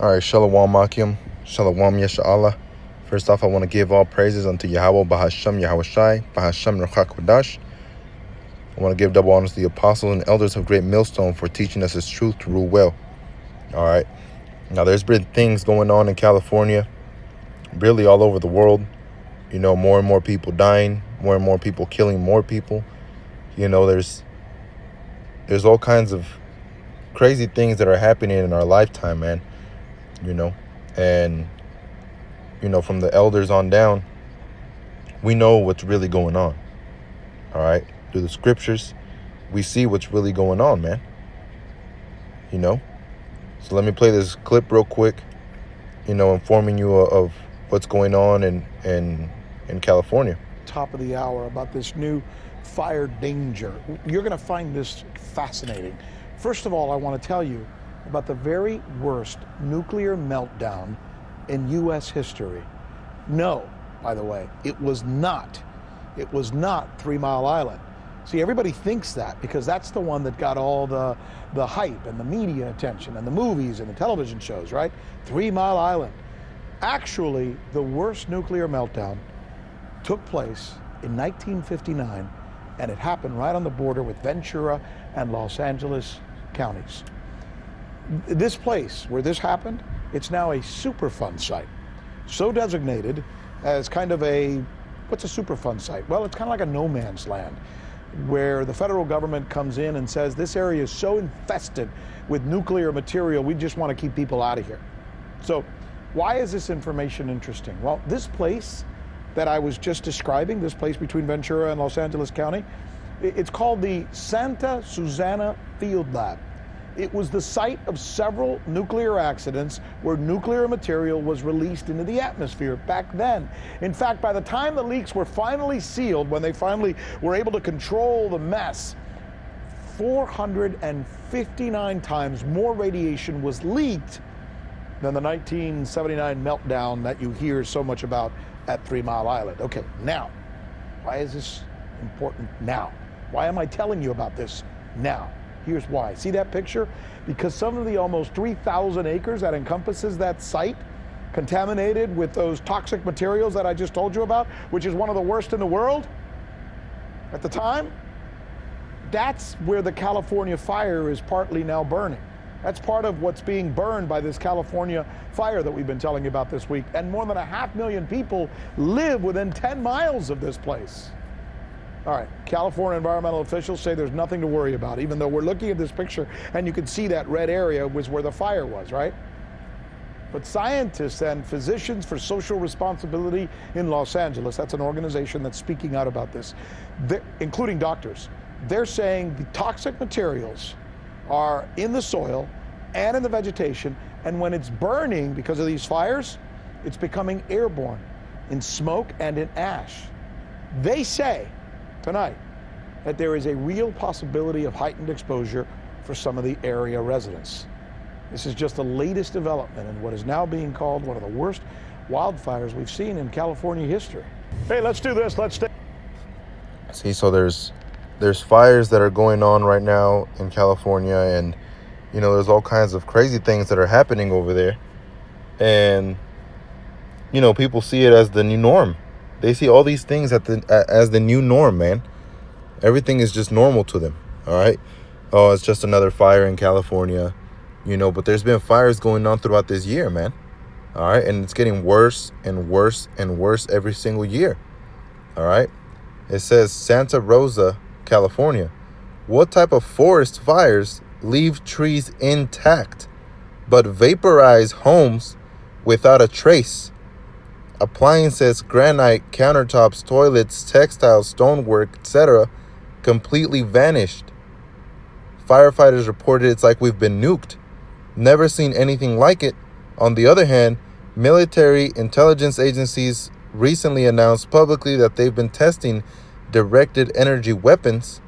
All right, Shalom Akim, Shalom Yesha'Allah. First off, I want to give all praises unto Yahweh, Bahasham, Yahweh Shai, Bahasham, Ruach HaKodesh. I want to give double honors to the apostles and elders of Great Millstone for teaching us His truth to rule well. All right. Now, there's been things going on in California, really all over the world. You know, more and more people dying, more and more people killing more people. You know, there's all kinds of crazy things that are happening in our lifetime, man. You know, and from the elders on down, we know what's really going on. All right, through the scriptures, we see what's really going on, man. So let me play this clip real quick, informing you of what's going on in California. Top of the hour about this new fire danger. You're going to find this fascinating. First of all, I want to tell you about the very worst nuclear meltdown in U.S. history. No, by the way, it was not 3 Mile Island. See, everybody thinks that because that's the one that got all the hype and the media attention and the movies and the television shows, right? 3 Mile Island. Actually, the worst nuclear meltdown took place in 1959, and it happened right on the border with Ventura and Los Angeles counties. This place where this happened, it's now a Superfund site. So designated as kind of what's a Superfund site? Well, it's kind of like a no man's land where the federal government comes in and says, this area is so infested with nuclear material, we just want to keep people out of here. So why is this information interesting? Well, this place that I was just describing, this place between Ventura and Los Angeles County, it's called the Santa Susana Field Lab. It was the site of several nuclear accidents where nuclear material was released into the atmosphere back then. In fact, by the time the leaks were finally sealed, when they finally were able to control the mess, 459 times more radiation was leaked than the 1979 meltdown that you hear so much about at 3 Mile Island. Okay, now, why is this important now? Why am I telling you about this now? Here's why. See that picture? Because some of the almost 3,000 acres that encompasses that site, contaminated with those toxic materials that I just told you about, which is one of the worst in the world at the time, that's where the California fire is partly now burning. That's part of what's being burned by this California fire that we've been telling you about this week. And more than 500,000 people live within 10 miles of this place. All right, California environmental officials say there's nothing to worry about, even though we're looking at this picture and you can see that red area was where the fire was, right? But scientists and physicians for social responsibility in Los Angeles, that's an organization that's speaking out about this, including doctors, they're saying the toxic materials are in the soil and in the vegetation, and when it's burning because of these fires, it's becoming airborne in smoke and in ash. They say tonight that there is a real possibility of heightened exposure for some of the area residents. This is just the latest development in what is now being called one of the worst wildfires we've seen in California history. Hey, let's do this. Let's stay. See, so there's fires that are going on right now in California, and there's all kinds of crazy things that are happening over there, and people see it as the new norm. They see all these things as the new norm, man. Everything is just normal to them, all right? Oh, it's just another fire in California, but there's been fires going on throughout this year, man, all right? And it's getting worse and worse and worse every single year, all right? It says Santa Rosa, California. What type of forest fires leave trees intact but vaporize homes without a trace? Appliances, granite, countertops, toilets, textiles, stonework, etc. completely vanished. Firefighters reported it's like we've been nuked. Never seen anything like it. On the other hand, military intelligence agencies recently announced publicly that they've been testing directed energy weapons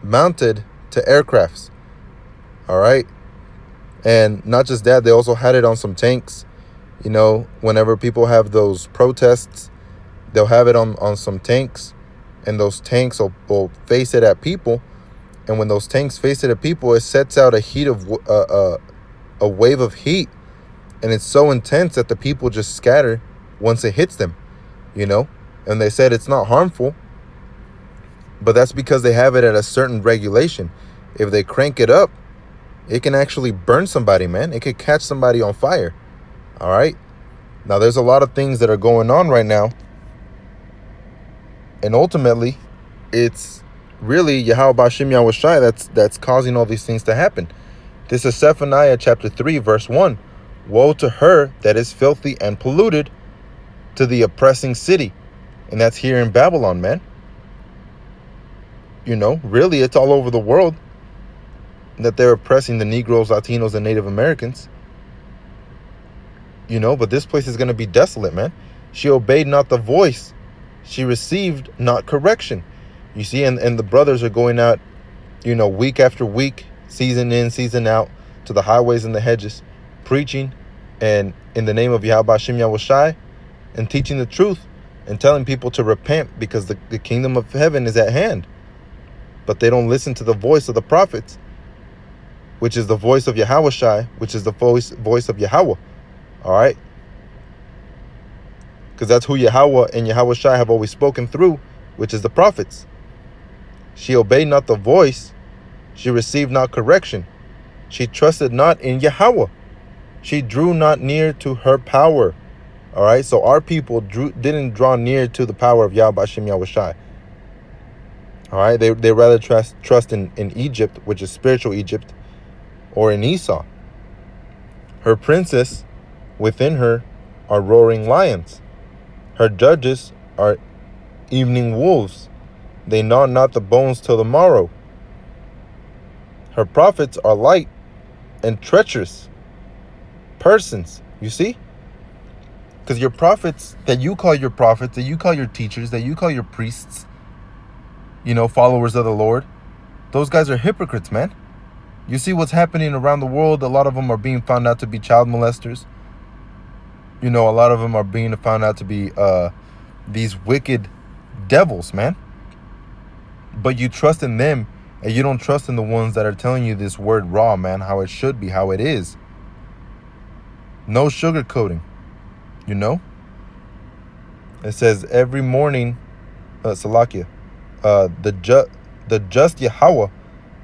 mounted to aircrafts. All right? And not just that, they also had it on some tanks. Whenever people have those protests, they'll have it on some tanks, and those tanks will face it at people. And when those tanks face it at people, it sets out a wave of heat And it's so intense that the people just scatter once it hits them, you know? And they said it's not harmful, but that's because they have it at a certain regulation. If they crank it up, it can actually burn somebody, man. It could catch somebody on fire. All right? Now, there's a lot of things that are going on right now. And ultimately, it's really Yahweh Bashim Yahushai that's causing all these things to happen. This is Zephaniah chapter 3, verse 1. Woe to her that is filthy and polluted, to the oppressing city. And that's here in Babylon, man. You know, really, it's all over the world that they're oppressing the Negroes, Latinos, and Native Americans. You know, but this place is going to be desolate, man. She obeyed not the voice. She received not correction. You see, and the brothers are going out, you know, week after week, season in, season out, to the highways and the hedges, preaching and in the name of Yahweh Hashem Yahushai, and teaching the truth and telling people to repent because the kingdom of heaven is at hand. But they don't listen to the voice of the prophets, which is the voice of Yahushai, which is the voice of Yahweh. All right? Because that's who Yahweh and Yahushai have always spoken through, which is the prophets. She obeyed not the voice. She received not correction. She trusted not in Yahweh. She drew not near to her power. All right? So our people didn't draw near to the power of Yahweh Hashem Yahushai. All right? They rather trust in Egypt, which is spiritual Egypt, or in Esau. Her princes within her are roaring lions. Her judges are evening wolves. They gnaw not the bones till the morrow. Her prophets are light and treacherous persons. You see? Because your prophets, that you call your prophets, that you call your teachers, that you call your priests, you know, followers of the Lord, those guys are hypocrites, man. You see what's happening around the world. A lot of them are being found out to be child molesters. You know, a lot of them are being found out to be these wicked devils, man. But you trust in them, and you don't trust in the ones that are telling you this word raw, man, how it should be, how it is. No sugarcoating, you know? It says every morning, Salakia, the just Yahweh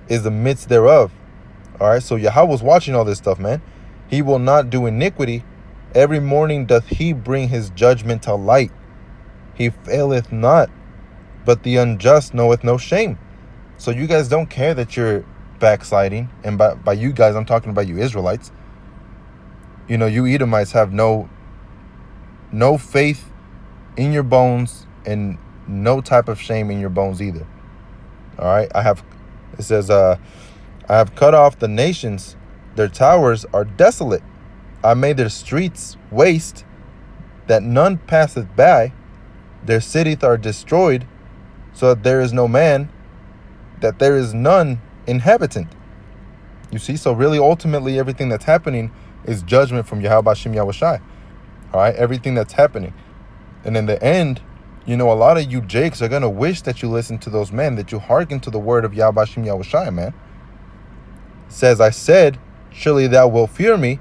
is the midst thereof. All right, so Yahweh's watching all this stuff, man. He will not do iniquity. Every morning doth he bring his judgment to light. He faileth not, but the unjust knoweth no shame. So you guys don't care that you're backsliding. And by you guys, I'm talking about you Israelites. You know, you Edomites have no faith in your bones and no type of shame in your bones either. All right, it says, I have cut off the nations. Their towers are desolate. I made their streets waste, that none passeth by. Their cities are destroyed, so that there is no man, that there is none inhabitant. You see, so really, ultimately, everything that's happening is judgment from Yahweh Hashem Yahushai. All right, everything that's happening. And in the end, you know, a lot of you Jakes are going to wish that you listen to those men, that you hearken to the word of Yahweh Hashem Yahushai, man. It says, I said, surely thou wilt fear me,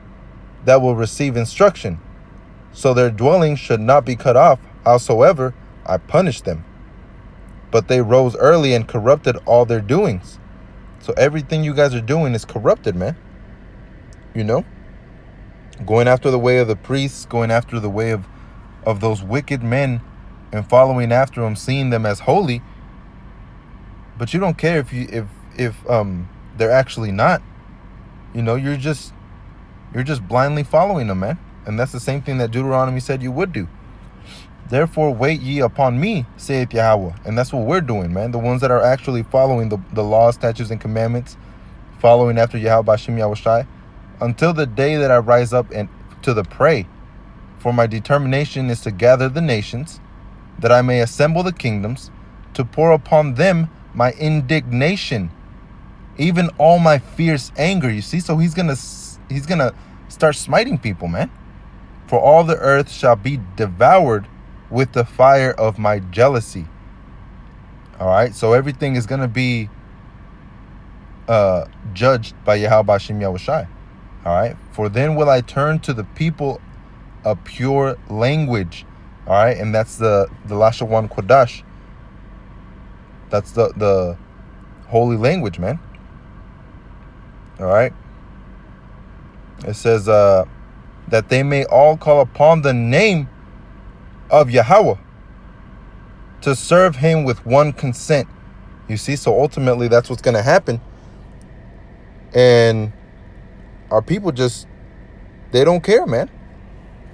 that will receive instruction. So their dwelling should not be cut off, howsoever I punished them. But they rose early and corrupted all their doings. So everything you guys are doing is corrupted, man. You know? Going after the way of the priests, going after the way of those wicked men, and following after them, seeing them as holy. But you don't care if they're actually not. You know, you're just blindly following them, man. And that's the same thing that Deuteronomy said you would do. Therefore wait ye upon me, saith Yahweh. And that's what we're doing, man. The ones that are actually following the laws, statutes, and commandments, following after Yahweh Hashem Yahushai, until the day that I rise up and to the prey. For my determination is to gather the nations, that I may assemble the kingdoms, to pour upon them my indignation, even all my fierce anger. You see, so he's gonna start smiting people, man. For all the earth shall be devoured with the fire of my jealousy. All right, so everything is gonna be judged by Yahweh Hashem Yahushai. All right. For then will I turn to the people a pure language. All right. And that's the Lashawan Kodash. That's the holy language, man. All right. It says that they may all call upon the name of Yahweh to serve him with one consent. You see, so ultimately that's what's going to happen. And our people just, they don't care, man.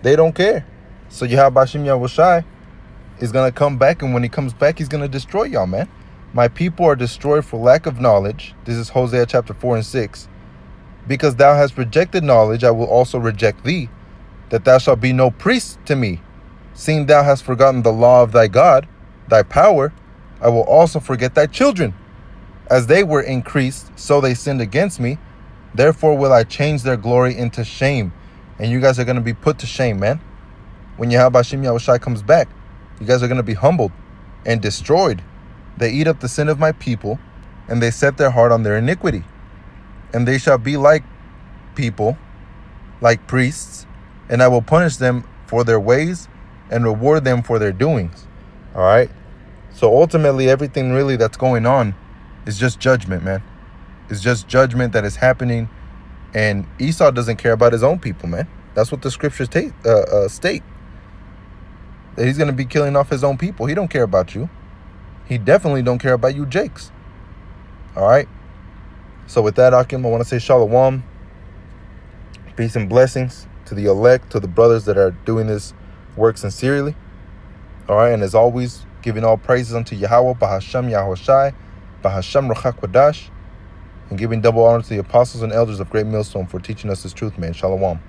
They don't care. So Yahweh Hashem Yahushai is going to come back, and when he comes back, he's going to destroy y'all, man. My people are destroyed for lack of knowledge. This is Hosea chapter 4 and 6. Because thou hast rejected knowledge, I will also reject thee, that thou shalt be no priest to me. Seeing thou hast forgotten the law of thy God, thy power, I will also forget thy children. As they were increased, so they sinned against me. Therefore will I change their glory into shame. And you guys are going to be put to shame, man. When Yahweh Hashem Yahushai comes back, you guys are going to be humbled and destroyed. They eat up the sin of my people, and they set their heart on their iniquity. And they shall be like people, like priests, and I will punish them for their ways and reward them for their doings. All right? So ultimately, everything really that's going on is just judgment, man. It's just judgment that is happening, and Esau doesn't care about his own people, man. That's what the scriptures state. That he's going to be killing off his own people. He don't care about you. He definitely don't care about you, Jakes. All right? So with that, Akim, I want to say shalom. Peace and blessings to the elect, to the brothers that are doing this work sincerely. All right, and as always, giving all praises unto Yahweh, Bahasham Yahushai, Bahasham Rachak Kodash, and giving double honor to the apostles and elders of Great Millstone for teaching us this truth, man. Shalom.